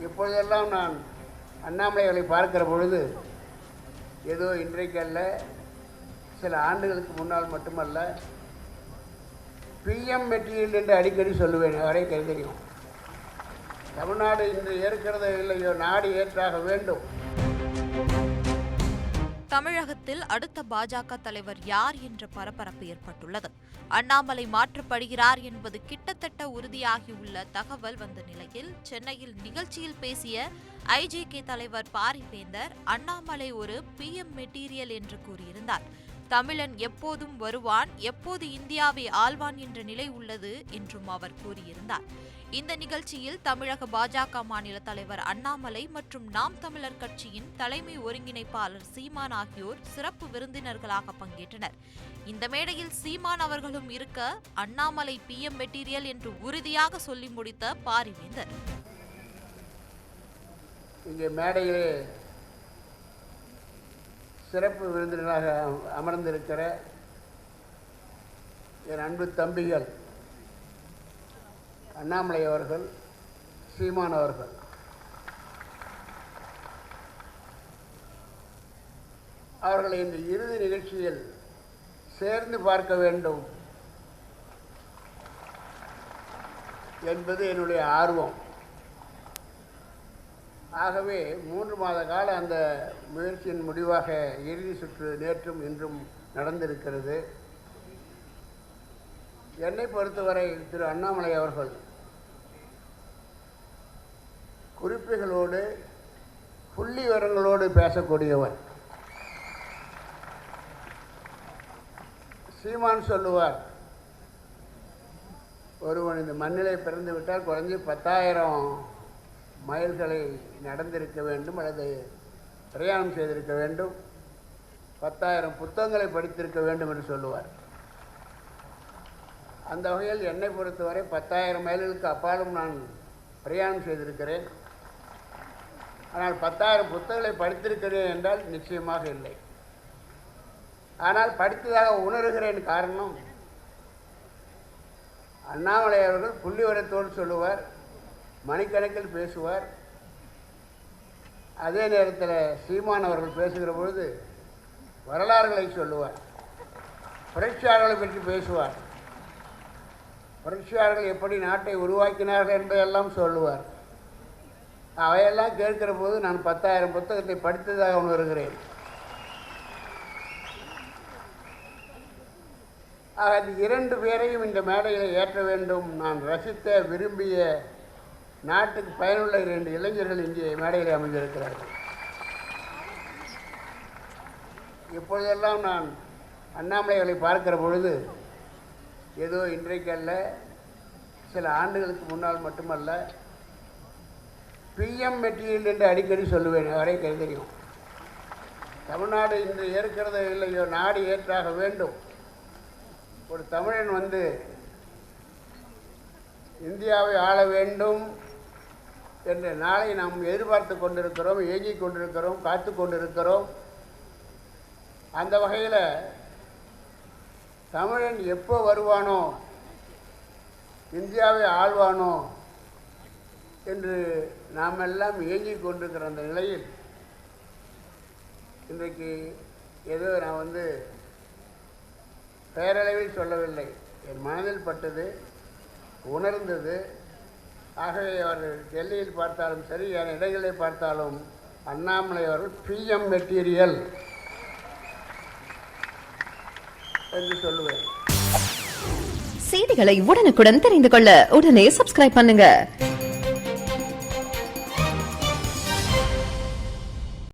இப்பொழுதெல்லாம் நான் அண்ணாமலை அவர்களை பார்க்கிற பொழுது ஏதோ இன்றைக்கல்ல, சில ஆண்டுகளுக்கு முன்னால் மட்டுமல்ல, பிஎம் மெட்டீரியல் என்று அடிக்கடி சொல்லுவேன். அவரை தெரியும். தமிழ்நாடு இன்று ஏற்கிறதோ இல்லையோ, நாடு ஏற்றாக வேண்டும். தமிழகத்தில் அடுத்த பாஜக தலைவர் யார் என்ற பரபரப்பு ஏற்பட்டுள்ளது. அண்ணாமலை மாற்றப்படுகிறார் என்பது கிட்டத்தட்ட உறுதியாகியுள்ள தகவல் வந்த நிலையில், சென்னையில் நிகழ்ச்சியில் பேசிய ஐஜேகே தலைவர் பாரிவேந்தர் அண்ணாமலை ஒரு பிஎம் மெட்டீரியல் என்று கூறியிருந்தார். தமிழன் எப்போதும் வருவான், எப்போது இந்தியாவை ஆள்வான் என்ற நிலை உள்ளது என்றும் அவர் கூறியிருந்தார். இந்த நிகழ்ச்சியில் தமிழக பாஜக மாநில தலைவர் அண்ணாமலை மற்றும் நாம் தமிழர் கட்சியின் தலைமை ஒருங்கிணைப்பாளர் சீமான் ஆகியோர் சிறப்பு விருந்தினர்களாக பங்கேற்றனர். இந்த மேடையில் சீமான் அவர்களும் இருக்க, அண்ணாமலை பிஎம் மெட்டீரியல் என்று உறுதியாக சொல்லி முடித்த பாரிவேந்தர், இங்கே மேடையிலே சிறப்பு விருந்தினராக அமர்ந்திருக்கிற என் அன்பு தம்பிகள் அண்ணாமலை அவர்கள், சீமான் அவர்கள், அவர்களை இந்த இறுதி நிகழ்ச்சியில் சேர்ந்து பார்க்க வேண்டும் என்பது என்னுடைய ஆர்வம். ஆகவே 3 மாத கால அந்த முயற்சியின் முடிவாக இறுதி சுற்று நேற்றும் இன்றும் நடந்திருக்கிறது. என்னை பொறுத்தவரை திரு அண்ணாமலை அவர்கள் குறிப்புகளோடு புள்ளி விவரங்களோடு பேசக்கூடியவர். சீமான் சொல்லுவார், ஒருவன் இந்த மண்ணிலே பிறந்து விட்டால் குறைஞ்சி 10,000 மைல்களை நடந்திருக்க வேண்டும் அல்லது பிரயாணம் செய்திருக்க வேண்டும், 10,000 புத்தகங்களை படித்திருக்க வேண்டும் என்று சொல்லுவார். அந்த வகையில் என்னை பொறுத்தவரை 10,000 மைல்களுக்கு அப்பாலும் நான் பிரயாணம் செய்திருக்கிறேன். ஆனால் 10,000 புத்தகங்களை படித்திருக்கிறேன் என்றால் நிச்சயமாக இல்லை. ஆனால் படித்ததாக உணர்கிறேன். காரணம், அண்ணாமலை அவர்கள் புள்ளி விவரத்தோடு சொல்லுவார், மணிக்கணக்கில் பேசுவார். அதே நேரத்தில் சீமான் அவர்கள் பேசுகிற பொழுது வரலாறுகளை சொல்லுவார், புரட்சியாளர்களை பற்றி பேசுவார், புரட்சியாளர்கள் எப்படி நாட்டை உருவாக்கினார்கள் என்பதையெல்லாம் சொல்லுவார். அவையெல்லாம் கேட்கிற போது நான் 10,000 புத்தகத்தை படித்ததாக உணர்கிறேன். அது 2 பேரையும் இந்த மேடையில் ஏற்ற வேண்டும். நான் ரசித்த, விரும்பிய, நாட்டுக்கு பயனுள்ள 2 இளைஞர்கள் இங்கே மேடையில் அமைந்திருக்கிறார்கள். இப்பொழுதெல்லாம் நான் அண்ணாமலைகளை பார்க்கிற பொழுது ஏதோ இன்றைக்கல்ல, சில ஆண்டுகளுக்கு முன்னால் மட்டுமல்ல, பிஎம் மெட்டீரியல் என்று அடிக்கடி சொல்லுவேன். அவரை தெரியும். தமிழ்நாடு இன்று ஏற்கிறதோ இல்லையோ, நாடு ஏற்றாக வேண்டும். ஒரு தமிழன் வந்து இந்தியாவை ஆள வேண்டும் என்ற நாளை நாம் எதிர்பார்த்து கொண்டிருக்கிறோம், ஏங்கிக் கொண்டிருக்கிறோம், காத்து கொண்டிருக்கிறோம். அந்த வகையில் தமிழன் எப்போ வருவானோ, இந்தியாவை ஆள்வானோ என்று நாம் எல்லாம் ஏங்கிக் கொண்டிருக்கிற அந்த நிலையில் இன்றைக்கு ஏதோ நான் வந்து பேரளவில் சொல்லவில்லை, என் மனதில் பட்டது, உணர்ந்தது. ஆகவே அவர்கள் டெல்லியில் பார்த்தாலும் சரி, என் இடங்களை பார்த்தாலும் அண்ணாமலை அவர்கள் பிஎம் மெட்டீரியல் என்று சொல்லுவேன். செய்திகளை உடனுக்குடன் தெரிந்து கொள்ள உடனே சப்ஸ்கிரைப் பண்ணுங்க.